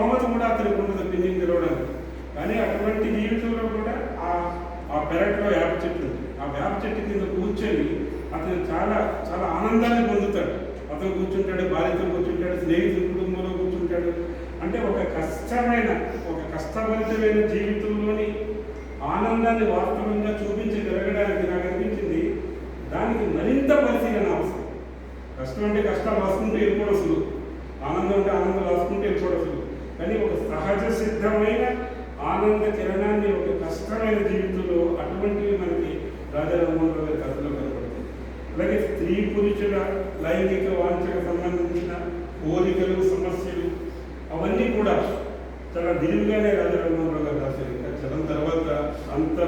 స్తోమత కూడా అతనికి ఉండదు పిన్నిని గెలవడానికి. కానీ అటువంటి జీవితంలో కూడా ఆ పెరట్లో వేప చెట్టు ఉంది. ఆ వేప చెట్టు కింద కూర్చొని అతను చాలా చాలా ఆనందాన్ని పొందుతాడు. అతను కూర్చుంటాడు, భార్యతో కూర్చుంటాడు, స్నేహితుల కుటుంబంలో కూర్చుంటాడు. అంటే ఒక కష్టభరితమైన జీవితంలోని ఆనందాన్ని వాస్తవంగా చూపించగలగడానికి నాకు అనిపించింది దానికి మరింత పరిశీలన అవసరం. కష్టం అంటే కష్టాలు రాసుకుంటూ వెళ్ళిపోవడం సులువు, ఆనందం అంటే ఆనందం రాసుకుంటూ వెళ్ళిపోవడం సులువు. కానీ ఒక సహజ సిద్ధమైన ఆనంద కిరణాన్ని ఒక కష్టమైన జీవితంలో అటువంటివి మనకి రాజా రామ్మోహన్ రావు గారి కథలో కనపడుతుంది. అలాగే స్త్రీ పురుషుల లైంగిక వాంఛకు సంబంధించిన కోరికలు, సమస్యలు అవన్నీ కూడా చాలా విరివిగానే రాజా రామ్మోహన్ రావు గారు రాశారు. ఇంకా చదవం తర్వాత అంత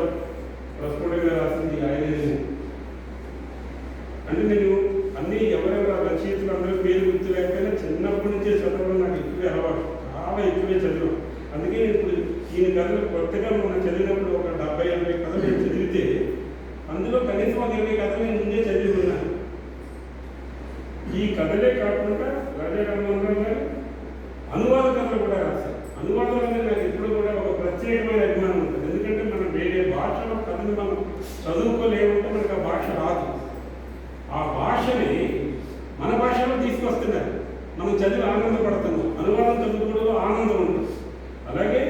ప్రస్ఫుటంగా రాసింది ఆయనే. అంటే నేను అన్నీ ఎవరెవరు రచయితలు అందరూ పేరు గుర్తు లేకపోయినా చిన్నప్పటి నుంచే చదవడం నాకు ఎక్కువే అలవాటు, చాలా ఎక్కువే చదివాం. అందుకే ఇప్పుడు ఈయన కథలు కొత్తగా మనం చదివినప్పుడు ఒక 70-80 కథలు నేను చదివితే అందులో కనీసం ఒక 20 కథలు నేను ముందే చదివి ఉన్నాను. ఈ కథలే కాకుండా రాజా రామ్మోహన్ రావు గారు అనువాద కథలు కూడా రాశారు. అనువాదం అనేది నాకు ఎప్పుడు కూడా ఒక ప్రత్యేకమైన అభిమానం ఉంటుంది. ఎందుకంటే మనం వేరే భాషలో కథను మనం చదువుకోలేమంటే మనకు ఆ భాష రాదు. ఆ భాషని మన భాషలో తీసుకొస్తున్నారు, మనం చదివి ఆనందపడుతున్నాం. అనువాదం చదువుకోవడంలో ఆనందం ఉంటుంది. అలాగే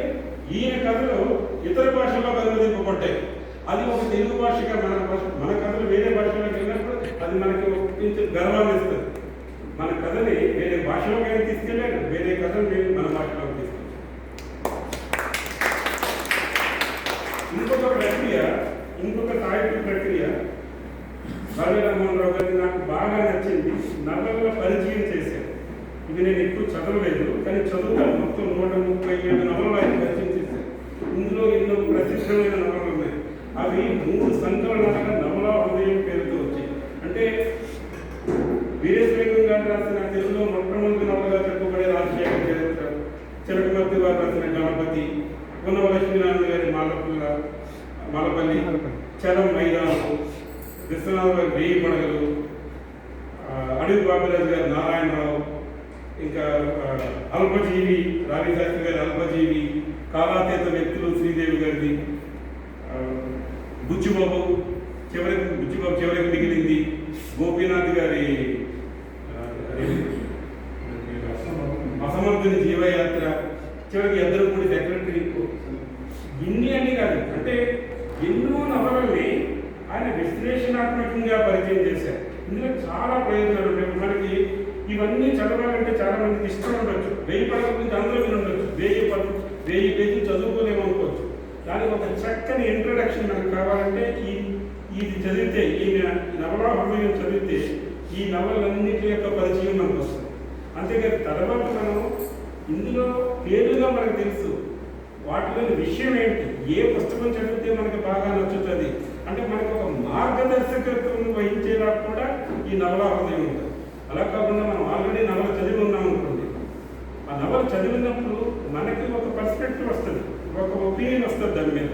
ఈయన కథలు ఇతర భాషల్లో అనువదింపబడ్డాయి. అది ఒక తెలుగు భాషగా మన కథలు వేరే భాషలోకి వెళ్ళినప్పుడు అది మనకి కొంచెం గర్వాన్ని ఇస్తుంది. మన కథని వేరే భాషలోకి తీసుకెళ్ళారు, వేరే కథలు మన భాషలోకి తీసుకెళ్ళారు. ఇంకొక సాహిత్య ప్రక్రియ రాజా రామ్మోహన్ రావు గారికి నాకు బాగా నచ్చింది. నవల పరిచయం చేశారు. ఇది నేను ఎక్కువ చదవలేదు, కానీ చదువుతాను. మొత్తం 137 నవలలు ఆయన పరిచయం చేశారు. ఇందులో ఎన్నో ప్రసిద్ధమైన నవలలు ఉన్నాయి. అవి 3 సంకలనాలుగా నవలా హృదయం పేరుతో వచ్చాయి. అంటే వీరేశలింగం గారు రాసిన తెలుగులో మొట్టమొదటి నవలగా చెప్పబడే రాజశేఖర చరిత్ర, చిలకమర్తి వారు రాసిన గణపతి, పున్నవ లక్ష్మీనారాయణ గారి మాలపల్లి, చలం మైదానం, విశ్వనాథ్ గారి వేయి పడగలు, అడవి బాబురాజు గారి నారాయణరావు, ఇంకా అల్పజీవి రావిశాస్త్రి గారి అల్పజీవి, కాలాతీత వ్యక్తులు శ్రీదేవి గారిది, బుచ్చిబాబు చివరికి మిగిలింది, గోపీనాథ్ గారి అసమర్థుని జీవయాత్ర, చివరికి ఎద్దరుపూడి సెక్రటరీ. ఇన్ని అని కాదు, అంటే ఎన్నో నవలల్ని ఆయన విశ్లేషణాత్మకంగా పరిచయం చేశారు. ఇందులో చాలా ప్రయోజనాలు ఉంటాయి. మనకి ఇవన్నీ చదవాలంటే చాలా మందికి ఇష్టం ఉండొచ్చు. 1000 పడగల గురించి అందరూ విని ఉండొచ్చు. 1000 పేజీలు చదువుకోలేమనుకోవచ్చు. దానికి ఒక చక్కని ఇంట్రడక్షన్ మనకు కావాలంటే ఇది చదివితే, ఈ నవలా హృదయం చదివితే ఈ నవలన్నింటి యొక్క పరిచయం మనకు వస్తుంది. అంతేకాదు తర్వాత మనం ఇందులో పేరుగా మనకు తెలుసు వాటిలోని విషయం ఏంటి, ఏ పుస్తకం చదివితే మనకు బాగా నచ్చుతుంది అంటే మనకు ఒక మార్గదర్శకత్వం వహించేలా కూడా ఈ నవలా హృదయం ఉంటుంది. అలా కాకుండా మనం ఆల్రెడీ నవల చదివి ఉన్నాం అనుకోండి, ఆ నవల చదివినప్పుడు మనకి ఒక పర్స్పెక్టివ్ వస్తుంది, ఒక ఒపీనియన్ వస్తుంది దాని మీద.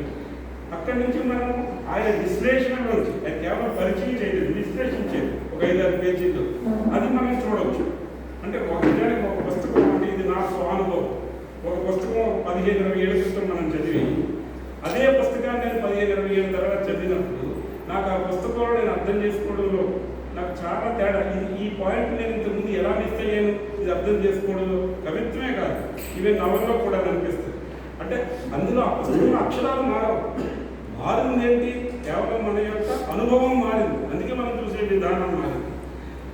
అక్కడి నుంచి మనం ఆయన విశ్లేషణలో అది కేవలం పరిచయం చేయలేదు, విశ్లేషించేది ఒక 5-6 పేజీల్లో అది మనం చూడవచ్చు. అంటే ఒకదానికి ఒక పుస్తకం అంటే ఇది నాకు అనుభవం. ఒక పుస్తకం 15-20 ఏళ్ళ క్రితం మనం చదివి అదే పుస్తకాన్ని నేను 15-20 ఏళ్ళ తర్వాత చదివినప్పుడు నాకు ఆ పుస్తకంలో నేను అర్థం చేసుకోవడంలో నాకు చాలా తేడా. ఈ పాయింట్ నేను ఇంతకుముందు ఎలా మిస్ అయ్యాను ఇది అర్థం చేసుకోవడంలో కవిత్వమే కాదు, ఇవే నవల్లో కూడా కనిపిస్తుంది. అంటే అందులో ఆ పుస్తకంలో అక్షరాలు మారింది ఏంటి, కేవలం మన యొక్క అనుభవం మారింది. అందుకే మనం చూసే విధానం మారింది.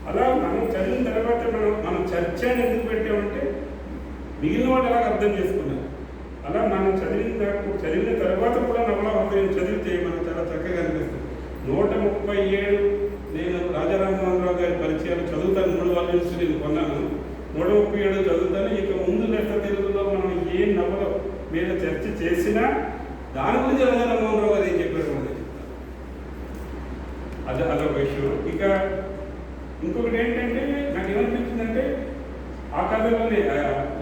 అలా మనం చదివిన తర్వాత మనం చర్చని ఎందుకు పెట్టామంటే మిగిలిన వాళ్ళు ఎలాగ అర్థం చేసుకున్నారు. అలా మనం చదివిన తర్వాత కూడా నవలా హృదయం చదివితే మనకు చాలా చక్కగా అనిపిస్తుంది. 137 నేను రాజా రామ్మోహన్ రావు గారి పరిచయాలు చదువుతాను. 3 వాల్యూమ్స్ నేను కొన్నాను. 137 చదువుతాను. ఇక ముందు లెక్క తెలుగులో మనం ఏ నవల మీద చర్చ చేసినా దాని గురించి రాజా రామ్మోహన్ రావు గారు ఏం చెప్పారు మనం చెప్తాను. అదొక విషయం. ఇక ఇంకొకటి ఏంటంటే నాకు ఏమనిపించిందంటే ఆ కథలోనే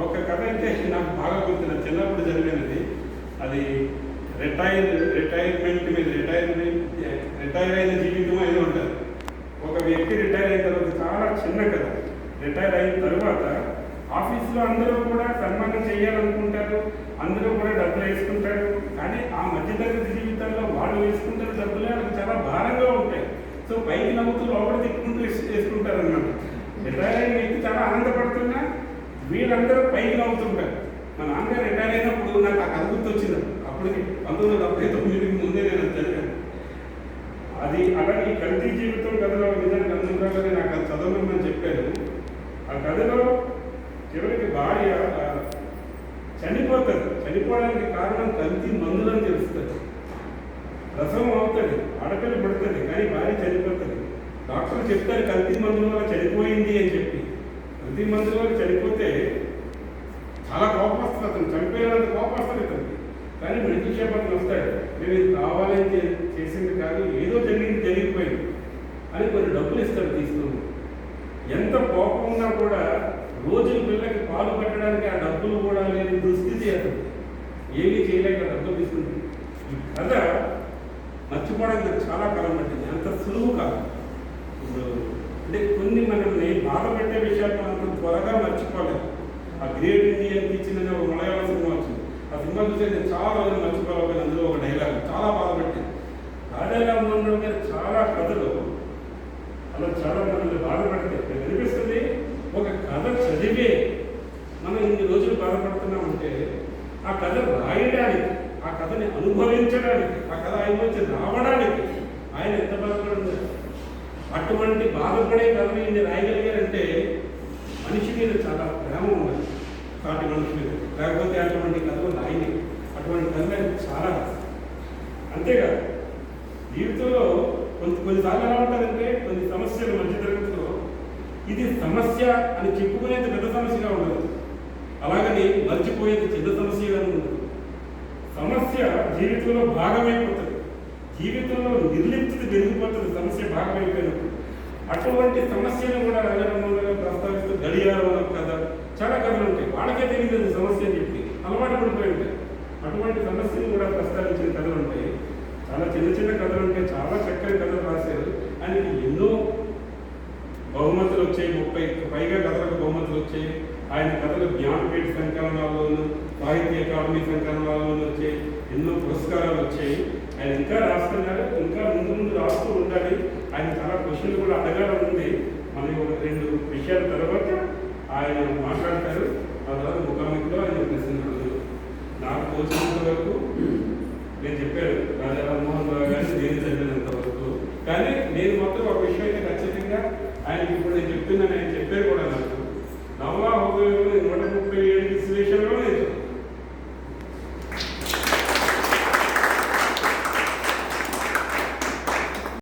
ఒక కథ అయితే నాకు బాగా గుర్తుంది. చిన్నప్పుడు చదివినది అది రిటైర్మెంట్ మీద రిటైర్ అయిన జీవితం ఏదో ఉంటుంది. ఒక వ్యక్తి రిటైర్ అయిన తర్వాత చాలా చిన్న కథ. రిటైర్ అయిన తర్వాత ఆఫీస్లో అందరూ కూడా సన్మానం చేయాలనుకుంటారు, అందరూ కూడా డబ్బులు వేసుకుంటారు. కానీ ఆ మధ్యతరగతి జీవితాల్లో వాళ్ళు వేసుకుంటారు డబ్బులే వాళ్ళకి చాలా భారంగా ఉంటాయి. సో పైకి నవ్వుతూ లోపల తిట్టుకుంటూ వేసుకుంటారు అన్నమాట. రిటైర్ అయిన వ్యక్తి చాలా ఆనందపడుతున్నా వీళ్ళందరూ పైకి నవ్వుతుంటారు. మా నాన్నగారు రిటైర్ అయినప్పుడు నాకు ఆ కథ గుర్తొచ్చింది. అప్పటికి 1979 ముందే నేను చదివాను. అది అలాగే ఈ కల్తీ జీవితం కథలో నిజానికి అందులోనే నాకు అది చదవమని చెప్పారు. ఆ కథలో చివరికి భార్య చనిపోతుంది. చనిపోవడానికి కారణం కల్తీ మందులని తెలుస్తుంది. రసం అవుతుంది, ఆడపిల్ల పడుతుంది, కానీ భార్య చనిపోతుంది. డాక్టర్లు చెప్తారు కల్తీ మందుల వల్ల చనిపోయింది అని చెప్పి. కల్తీ మందుల వల్ల చనిపోతే చాలా కోపం వస్తుంది, అతను చనిపోయినంత కోపం వస్తుంది ఇతనికి. కానీ మెడికల్ షాప్ అతను వస్తాడు, మేము ఇది కావాలని చేసింది కాదు, ఏదో జరిగిపోయింది అని కొన్ని డబ్బులు ఇస్తాడు తీసుకుని. ఎంత కోపం ఉన్నా కూడా రోజుల పిల్లకి పాలు పెట్టడానికి ఆ డబ్బులు కూడా లేని దుస్థితి అతను. ఏమీ చేయలేక డబ్బులు తీసుకుంటుంది. ఈ కథ మర్చిపోవడానికి చాలా కాలం పట్టింది, అంత సులువు కాదు. ఇప్పుడు అంటే కొన్ని మనల్ని బాధ పెట్టే విషయాలు మనం అంత త్వరగా మర్చిపోలేదు. ఆ గ్రేట్ ఇండియన్ కిచెన్ అనే ఒక మలయాళం సినిమా వచ్చింది. ఆ సినిమా చూస్తే నేను చాలా రోజులు మర్చిపోవాలి. అందులో ఒక డైలాగ్ చాలా బాధ పెట్టింది. ఆ డైలాగ్ ఉండడం మీద చాలా కథలు అలా చాలా మనల్ని బాధపడితే అనిపిస్తుంది. ఒక కథ చదివే మనం ఇన్ని రోజులు బాధపడుతున్నామంటే ఆ కథ రాయడానికి, ఆ కథని అనుభవించడానికి, ఆ కథ ఆయన వచ్చి రావడానికి ఆయన ఎంత బాధపడింది. అటువంటి బాధపడే కథని ఇన్ని రాయగలిగారంటే మనిషి మీద చాలా ప్రేమ ఉన్నది, సాటి మనిషి మీద. లేకపోతే అటువంటి కథలు రాయని, అటువంటి కథలు చాలా. అంతేకాదు జీవితంలో కొన్నిసార్లు ఎలా ఉంటుందంటే కొన్ని సమస్యలు మధ్యతరగతిలో ఇది సమస్య అని చెప్పుకునేది పెద్ద సమస్యగా ఉండదు, అలాగని మర్చిపోయేది చిన్న సమస్యగా ఉండదు. సమస్య జీవితంలో భాగమైపోతుంది, జీవితంలో నిర్లిప్తి పెరిగిపోతుంది సమస్య భాగమైపోయినప్పుడు. అటువంటి సమస్యను కూడా రాజరామంలో ప్రస్తావిస్తూ గడియారం కథ చాలా కథలు ఉంటాయి. వాళ్ళకే తెలియదు సమస్య అని చెప్పి అలవాటు పడిపోయి ఉంటాయి. అటువంటి సమస్యను కూడా ప్రస్తావించిన కథలు ఉంటాయి. చాలా చిన్న చిన్న కథలు ఉంటాయి, చాలా చక్కని కథలు రాశారు. ఆయనకి ఎన్నో బహుమతులు వచ్చాయి, 30కి పైగా కథలకు బహుమతులు వచ్చాయి. ఆయన కథలు జ్ఞానపీఠ సంకలనాల్లోనూ సాహిత్య అకాడమీ సంకలనాల్లోనూ వచ్చాయి, ఎన్నో పురస్కారాలు వచ్చాయి. ఆయన ఇంకా రాస్తున్నారు, ఇంకా ముందు ముందు రాస్తూ ఉండాలి. ఆయన చాలా క్వశ్చన్లు కూడా అడగాలని ఉంది. మనకి ఒక 2 విషయాల తర్వాత ఆయన మాట్లాడతారు. ఆ తర్వాత ముఖాముఖిలో ఆయన ప్రశ్నలు నాకు తోచినంత వరకు నేను చెప్పాను రాజా రామ్మోహన్ రావు గారిని నేను చదివినంత వరకు. కానీ నేను మాత్రం ఒక విషయం అయితే ఖచ్చితంగా ఆయనకి ఇప్పుడు నేను చెప్తున్నాను, ఆయన చెప్పారు కూడా నాకు నవలా హృదయంలో